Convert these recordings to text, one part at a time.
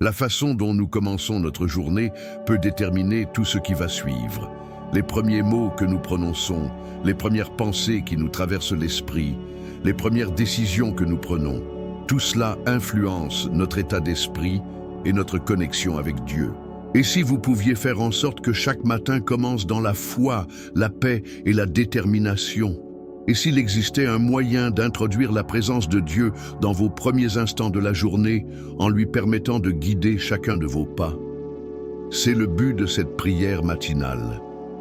La façon dont nous commençons notre journée peut déterminer tout ce qui va suivre. Les premiers mots que nous prononçons, les premières pensées qui nous traversent l'esprit, les premières décisions que nous prenons, tout cela influence notre état d'esprit et notre connexion avec Dieu. Et si vous pouviez faire en sorte que chaque matin commence dans la foi, la paix et la détermination? Et s'il existait un moyen d'introduire la présence de Dieu dans vos premiers instants de la journée en lui permettant de guider chacun de vos pas? C'est le but de cette prière matinale.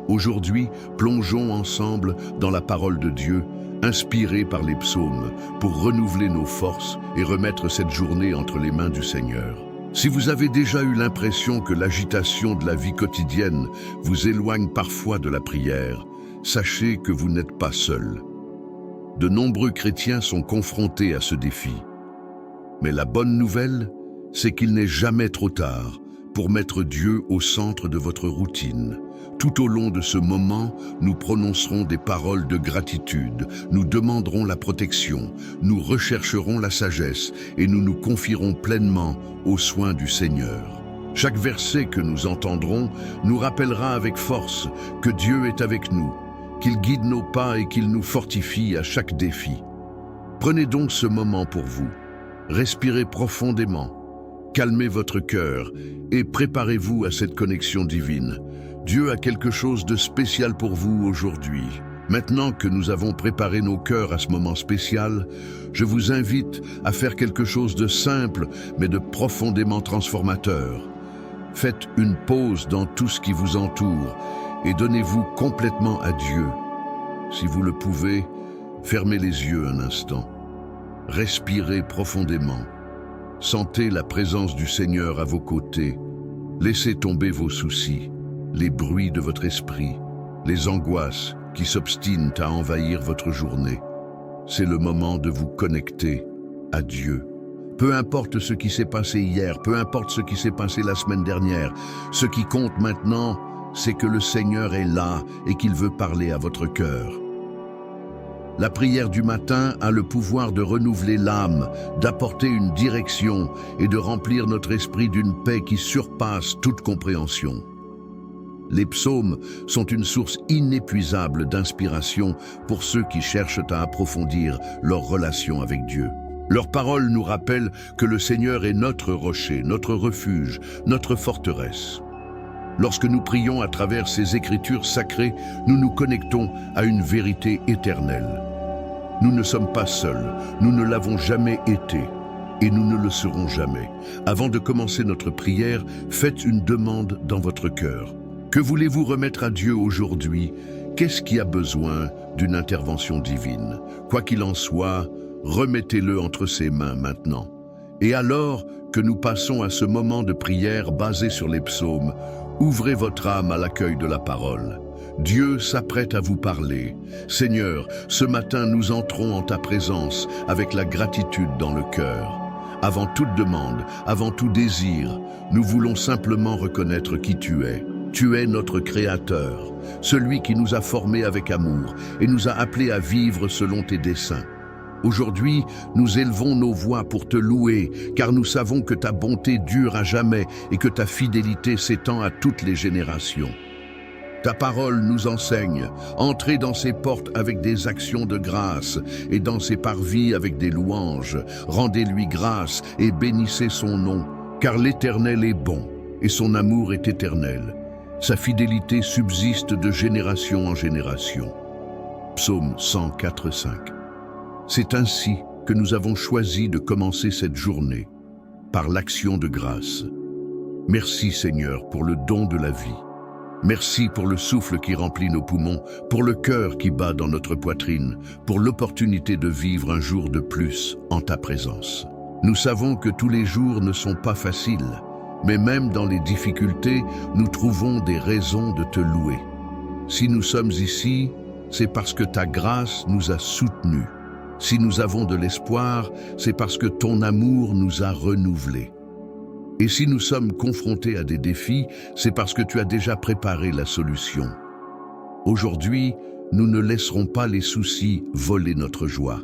Aujourd'hui, plongeons ensemble dans la parole de Dieu, inspirée par les psaumes, pour renouveler nos forces et remettre cette journée entre les mains du Seigneur. Si vous avez déjà eu l'impression que l'agitation de la vie quotidienne vous éloigne parfois de la prière, sachez que vous n'êtes pas seul. De nombreux chrétiens sont confrontés à ce défi. Mais la bonne nouvelle, c'est qu'il n'est jamais trop tard pour mettre Dieu au centre de votre routine. Tout au long de ce moment, nous prononcerons des paroles de gratitude, nous demanderons la protection, nous rechercherons la sagesse et nous nous confierons pleinement aux soins du Seigneur. Chaque verset que nous entendrons nous rappellera avec force que Dieu est avec nous, qu'il guide nos pas et qu'il nous fortifie à chaque défi. Prenez donc ce moment pour vous. Respirez profondément, calmez votre cœur et préparez-vous à cette connexion divine. Dieu a quelque chose de spécial pour vous aujourd'hui. Maintenant que nous avons préparé nos cœurs à ce moment spécial, je vous invite à faire quelque chose de simple mais de profondément transformateur. Faites une pause dans tout ce qui vous entoure et donnez-vous complètement à Dieu. Si vous le pouvez, fermez les yeux un instant. Respirez profondément. Sentez la présence du Seigneur à vos côtés. Laissez tomber vos soucis, les bruits de votre esprit, les angoisses qui s'obstinent à envahir votre journée. C'est le moment de vous connecter à Dieu. Peu importe ce qui s'est passé hier, peu importe ce qui s'est passé la semaine dernière, ce qui compte maintenant, c'est que le Seigneur est là et qu'il veut parler à votre cœur. La prière du matin a le pouvoir de renouveler l'âme, d'apporter une direction et de remplir notre esprit d'une paix qui surpasse toute compréhension. Les psaumes sont une source inépuisable d'inspiration pour ceux qui cherchent à approfondir leur relation avec Dieu. Leurs paroles nous rappellent que le Seigneur est notre rocher, notre refuge, notre forteresse. Lorsque nous prions à travers ces écritures sacrées, nous nous connectons à une vérité éternelle. Nous ne sommes pas seuls, nous ne l'avons jamais été et nous ne le serons jamais. Avant de commencer notre prière, faites une demande dans votre cœur. Que voulez-vous remettre à Dieu aujourd'hui? Qu'est-ce qui a besoin d'une intervention divine? Quoi qu'il en soit, remettez-le entre ses mains maintenant. Et alors que nous passons à ce moment de prière basé sur les psaumes, ouvrez votre âme à l'accueil de la parole. Dieu s'apprête à vous parler. Seigneur, ce matin nous entrons en ta présence avec la gratitude dans le cœur. Avant toute demande, avant tout désir, nous voulons simplement reconnaître qui tu es. Tu es notre Créateur, celui qui nous a formés avec amour et nous a appelés à vivre selon tes desseins. Aujourd'hui, nous élevons nos voix pour te louer, car nous savons que ta bonté dure à jamais et que ta fidélité s'étend à toutes les générations. Ta parole nous enseigne, entrez dans ses portes avec des actions de grâce et dans ses parvis avec des louanges. Rendez-lui grâce et bénissez son nom, car l'Éternel est bon et son amour est éternel. Sa fidélité subsiste de génération en génération. Psaume 104:5. C'est ainsi que nous avons choisi de commencer cette journée, par l'action de grâce. Merci Seigneur pour le don de la vie. Merci pour le souffle qui remplit nos poumons, pour le cœur qui bat dans notre poitrine, pour l'opportunité de vivre un jour de plus en ta présence. Nous savons que tous les jours ne sont pas faciles, mais même dans les difficultés, nous trouvons des raisons de te louer. Si nous sommes ici, c'est parce que ta grâce nous a soutenus. Si nous avons de l'espoir, c'est parce que ton amour nous a renouvelés. Et si nous sommes confrontés à des défis, c'est parce que tu as déjà préparé la solution. Aujourd'hui, nous ne laisserons pas les soucis voler notre joie.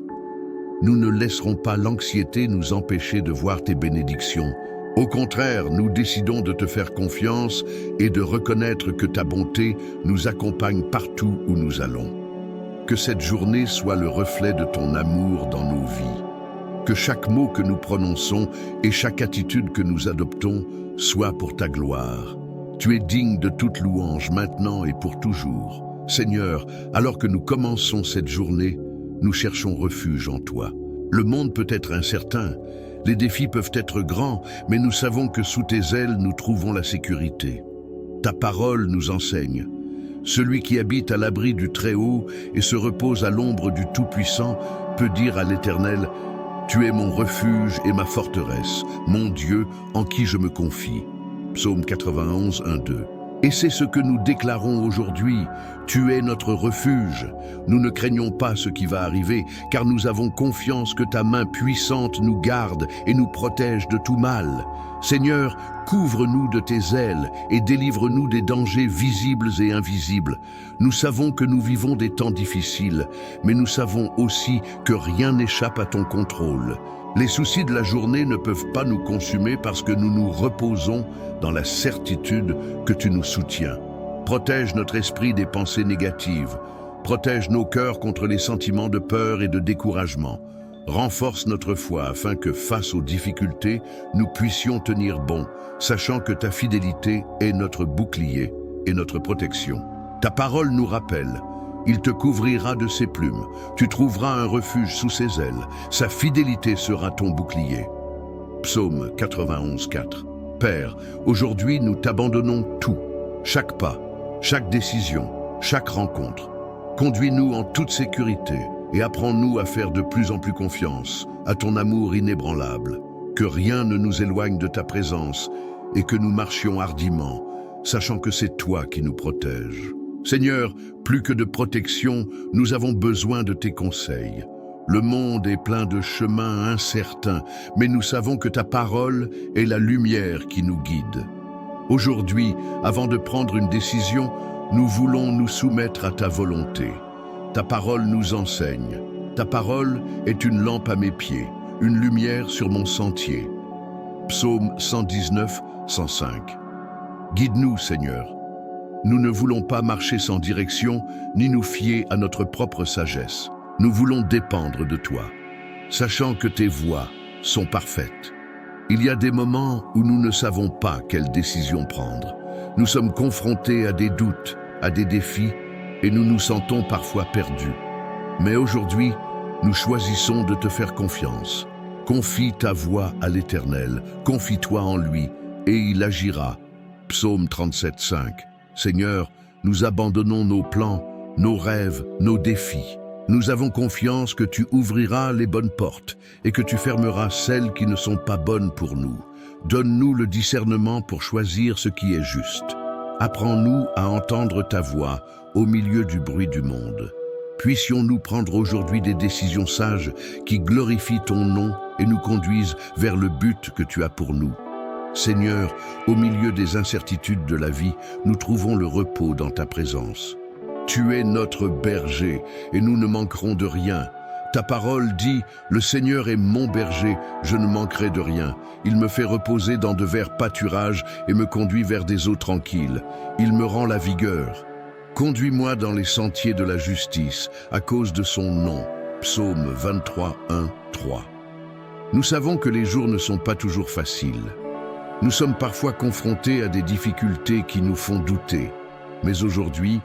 Nous ne laisserons pas l'anxiété nous empêcher de voir tes bénédictions, Au contraire, nous décidons de te faire confiance et de reconnaître que ta bonté nous accompagne partout où nous allons. Que cette journée soit le reflet de ton amour dans nos vies. Que chaque mot que nous prononçons et chaque attitude que nous adoptons soit pour ta gloire. Tu es digne de toute louange maintenant et pour toujours. Seigneur, alors que nous commençons cette journée, nous cherchons refuge en toi. Le monde peut être incertain, les défis peuvent être grands, mais nous savons que sous tes ailes nous trouvons la sécurité. Ta parole nous enseigne. Celui qui habite à l'abri du Très-Haut et se repose à l'ombre du Tout-Puissant peut dire à l'Éternel: Tu es mon refuge et ma forteresse, mon Dieu en qui je me confie. Psaume 91, 1-2. Et c'est ce que nous déclarons aujourd'hui. Tu es notre refuge. Nous ne craignons pas ce qui va arriver, car nous avons confiance que ta main puissante nous garde et nous protège de tout mal. Seigneur, couvre-nous de tes ailes et délivre-nous des dangers visibles et invisibles. Nous savons que nous vivons des temps difficiles, mais nous savons aussi que rien n'échappe à ton contrôle. Les soucis de la journée ne peuvent pas nous consumer parce que nous nous reposons dans la certitude que tu nous soutiens. Protège notre esprit des pensées négatives. Protège nos cœurs contre les sentiments de peur et de découragement. Renforce notre foi afin que, face aux difficultés, nous puissions tenir bon, sachant que ta fidélité est notre bouclier et notre protection. Ta parole nous rappelle: il te couvrira de ses plumes, tu trouveras un refuge sous ses ailes, sa fidélité sera ton bouclier. Psaume 91, 4. Père, aujourd'hui nous t'abandonnons tout, chaque pas, chaque décision, chaque rencontre. Conduis-nous en toute sécurité et apprends-nous à faire de plus en plus confiance à ton amour inébranlable. Que rien ne nous éloigne de ta présence et que nous marchions hardiment, sachant que c'est toi qui nous protèges. Seigneur, plus que de protection, nous avons besoin de tes conseils. Le monde est plein de chemins incertains, mais nous savons que ta parole est la lumière qui nous guide. Aujourd'hui, avant de prendre une décision, nous voulons nous soumettre à ta volonté. Ta parole nous enseigne. Ta parole est une lampe à mes pieds, une lumière sur mon sentier. Psaume 119, 105. Guide-nous, Seigneur. Nous ne voulons pas marcher sans direction, ni nous fier à notre propre sagesse. Nous voulons dépendre de toi, sachant que tes voies sont parfaites. Il y a des moments où nous ne savons pas quelle décision prendre. Nous sommes confrontés à des doutes, à des défis, et nous nous sentons parfois perdus. Mais aujourd'hui, nous choisissons de te faire confiance. Confie ta voie à l'Éternel, confie-toi en lui, et il agira. Psaume 37, 5. Seigneur, nous abandonnons nos plans, nos rêves, nos défis. Nous avons confiance que tu ouvriras les bonnes portes et que tu fermeras celles qui ne sont pas bonnes pour nous. Donne-nous le discernement pour choisir ce qui est juste. Apprends-nous à entendre ta voix au milieu du bruit du monde. Puissions-nous prendre aujourd'hui des décisions sages qui glorifient ton nom et nous conduisent vers le but que tu as pour nous. Seigneur, au milieu des incertitudes de la vie, nous trouvons le repos dans ta présence. Tu es notre berger et nous ne manquerons de rien. Ta parole dit: le Seigneur est mon berger, je ne manquerai de rien. Il me fait reposer dans de verts pâturages et me conduit vers des eaux tranquilles. Il me rend la vigueur. Conduis-moi dans les sentiers de la justice à cause de son nom. Psaume 23, 1, 3. Nous savons que les jours ne sont pas toujours faciles. Nous sommes parfois confrontés à des difficultés qui nous font douter. Mais aujourd'hui,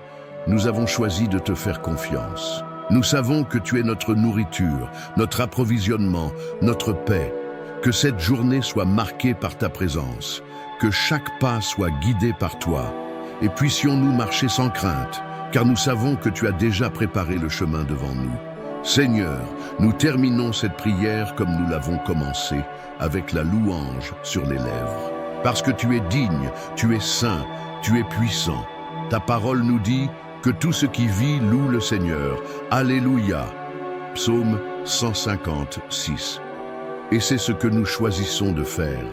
nous avons choisi de te faire confiance. Nous savons que tu es notre nourriture, notre approvisionnement, notre paix. Que cette journée soit marquée par ta présence, que chaque pas soit guidé par toi, et puissions-nous marcher sans crainte, car nous savons que tu as déjà préparé le chemin devant nous. Seigneur, nous terminons cette prière comme nous l'avons commencée, avec la louange sur les lèvres. Parce que tu es digne, tu es saint, tu es puissant. Ta parole nous dit que tout ce qui vit loue le Seigneur. Alléluia. Psaume 156. Et c'est ce que nous choisissons de faire.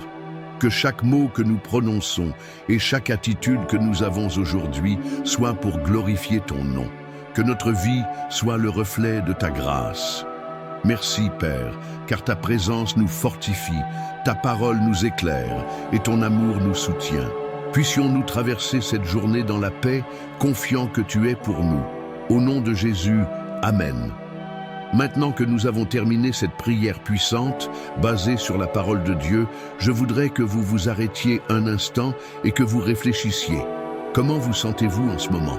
Que chaque mot que nous prononçons et chaque attitude que nous avons aujourd'hui soit pour glorifier ton nom. Que notre vie soit le reflet de ta grâce. Merci Père, car ta présence nous fortifie, ta parole nous éclaire et ton amour nous soutient. Puissions-nous traverser cette journée dans la paix, confiant que tu es pour nous. Au nom de Jésus, Amen. Maintenant que nous avons terminé cette prière puissante, basée sur la parole de Dieu, je voudrais que vous vous arrêtiez un instant et que vous réfléchissiez. Comment vous sentez-vous en ce moment?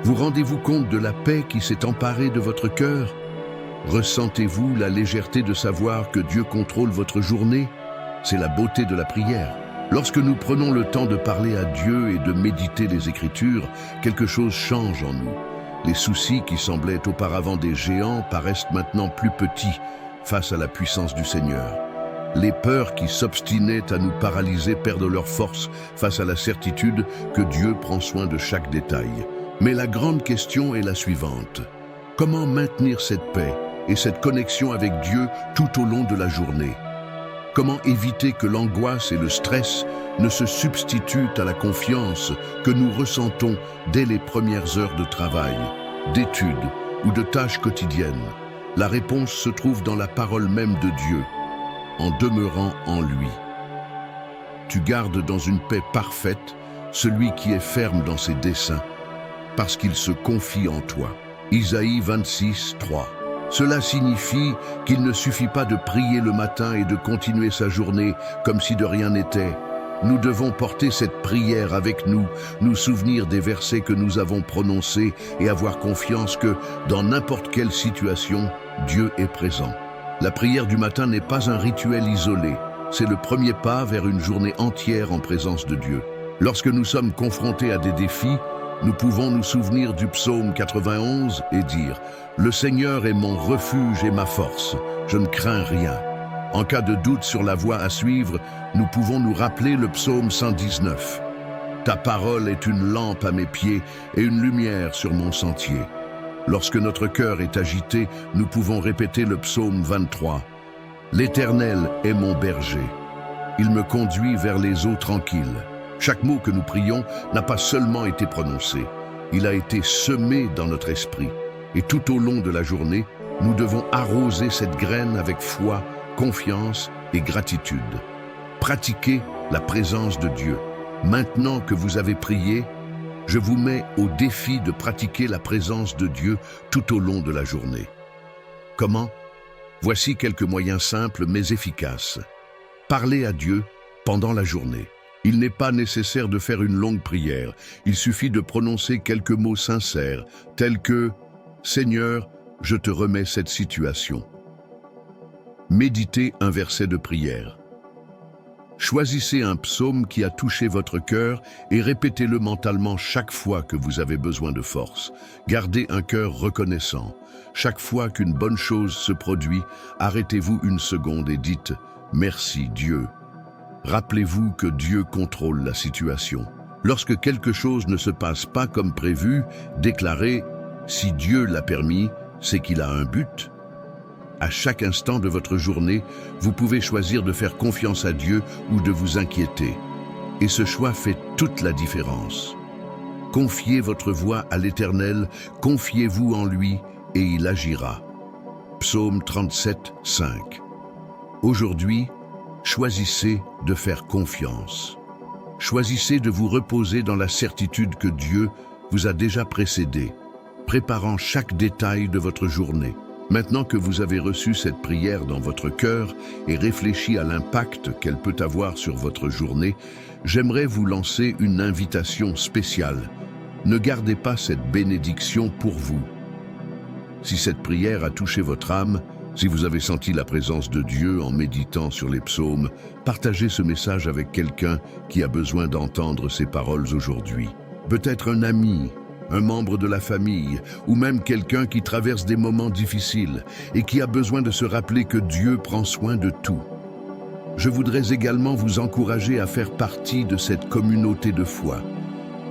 Vous rendez-vous compte de la paix qui s'est emparée de votre cœur? Ressentez-vous la légèreté de savoir que Dieu contrôle votre journée? C'est la beauté de la prière. Lorsque nous prenons le temps de parler à Dieu et de méditer les Écritures, quelque chose change en nous. Les soucis qui semblaient auparavant des géants paraissent maintenant plus petits face à la puissance du Seigneur. Les peurs qui s'obstinaient à nous paralyser perdent leur force face à la certitude que Dieu prend soin de chaque détail. Mais la grande question est la suivante. Comment maintenir cette paix et cette connexion avec Dieu tout au long de la journée? Comment éviter que l'angoisse et le stress ne se substituent à la confiance que nous ressentons dès les premières heures de travail, d'études ou de tâches quotidiennes? La réponse se trouve dans la parole même de Dieu, en demeurant en lui. Tu gardes dans une paix parfaite celui qui est ferme dans ses desseins, parce qu'il se confie en toi. Isaïe 26, 3. Cela signifie qu'il ne suffit pas de prier le matin et de continuer sa journée comme si de rien n'était. Nous devons porter cette prière avec nous, nous souvenir des versets que nous avons prononcés et avoir confiance que, dans n'importe quelle situation, Dieu est présent. La prière du matin n'est pas un rituel isolé, c'est le premier pas vers une journée entière en présence de Dieu. Lorsque nous sommes confrontés à des défis, nous pouvons nous souvenir du psaume 91 et dire « Le Seigneur est mon refuge et ma force, je ne crains rien ». En cas de doute sur la voie à suivre, nous pouvons nous rappeler le psaume 119. « Ta parole est une lampe à mes pieds et une lumière sur mon sentier ». Lorsque notre cœur est agité, nous pouvons répéter le psaume 23. « L'Éternel est mon berger, il me conduit vers les eaux tranquilles ». Chaque mot que nous prions n'a pas seulement été prononcé, il a été semé dans notre esprit. Et tout au long de la journée, nous devons arroser cette graine avec foi, confiance et gratitude. Pratiquez la présence de Dieu. Maintenant que vous avez prié, je vous mets au défi de pratiquer la présence de Dieu tout au long de la journée. Comment? Voici quelques moyens simples mais efficaces. Parlez à Dieu pendant la journée. Il n'est pas nécessaire de faire une longue prière, il suffit de prononcer quelques mots sincères, tels que « Seigneur, je te remets cette situation ». Méditez un verset de prière. Choisissez un psaume qui a touché votre cœur et répétez-le mentalement chaque fois que vous avez besoin de force. Gardez un cœur reconnaissant. Chaque fois qu'une bonne chose se produit, arrêtez-vous une seconde et dites « Merci Dieu ». Rappelez-vous que Dieu contrôle la situation. Lorsque quelque chose ne se passe pas comme prévu, déclarez « Si Dieu l'a permis, c'est qu'il a un but ». À chaque instant de votre journée, vous pouvez choisir de faire confiance à Dieu ou de vous inquiéter. Et ce choix fait toute la différence. Confiez votre voie à l'Éternel, confiez-vous en lui et il agira. Psaume 37, 5. Aujourd'hui, choisissez de faire confiance. Choisissez de vous reposer dans la certitude que Dieu vous a déjà précédé, préparant chaque détail de votre journée. Maintenant que vous avez reçu cette prière dans votre cœur et réfléchi à l'impact qu'elle peut avoir sur votre journée, j'aimerais vous lancer une invitation spéciale. Ne gardez pas cette bénédiction pour vous. Si cette prière a touché votre âme, si vous avez senti la présence de Dieu en méditant sur les psaumes, partagez ce message avec quelqu'un qui a besoin d'entendre ces paroles aujourd'hui. Peut-être un ami, un membre de la famille, ou même quelqu'un qui traverse des moments difficiles et qui a besoin de se rappeler que Dieu prend soin de tout. Je voudrais également vous encourager à faire partie de cette communauté de foi.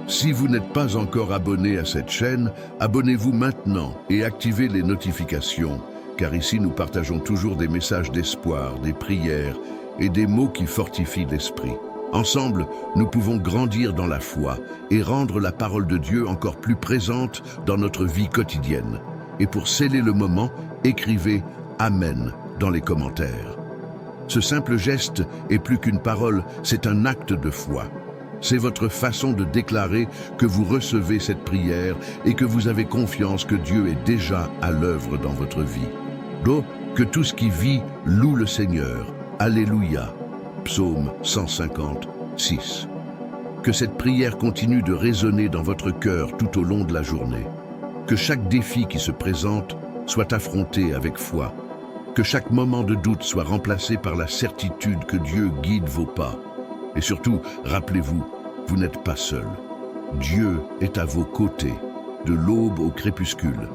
Si vous n'êtes pas encore abonné à cette chaîne, abonnez-vous maintenant et activez les notifications. Car ici nous partageons toujours des messages d'espoir, des prières et des mots qui fortifient l'esprit. Ensemble, nous pouvons grandir dans la foi et rendre la parole de Dieu encore plus présente dans notre vie quotidienne. Et pour sceller le moment, écrivez « Amen dans les commentaires. Ce simple geste est plus qu'une parole, c'est un acte de foi. C'est votre façon de déclarer que vous recevez cette prière et que vous avez confiance que Dieu est déjà à l'œuvre dans votre vie. Donc, que tout ce qui vit loue le Seigneur. Alléluia. Psaume 156. Que cette prière continue de résonner dans votre cœur tout au long de la journée. Que chaque défi qui se présente soit affronté avec foi. Que chaque moment de doute soit remplacé par la certitude que Dieu guide vos pas. Et surtout, rappelez-vous, vous n'êtes pas seul. Dieu est à vos côtés, de l'aube au crépuscule.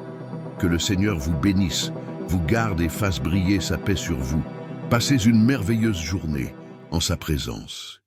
Que le Seigneur vous bénisse, vous garde et fasse briller sa paix sur vous. Passez une merveilleuse journée en sa présence.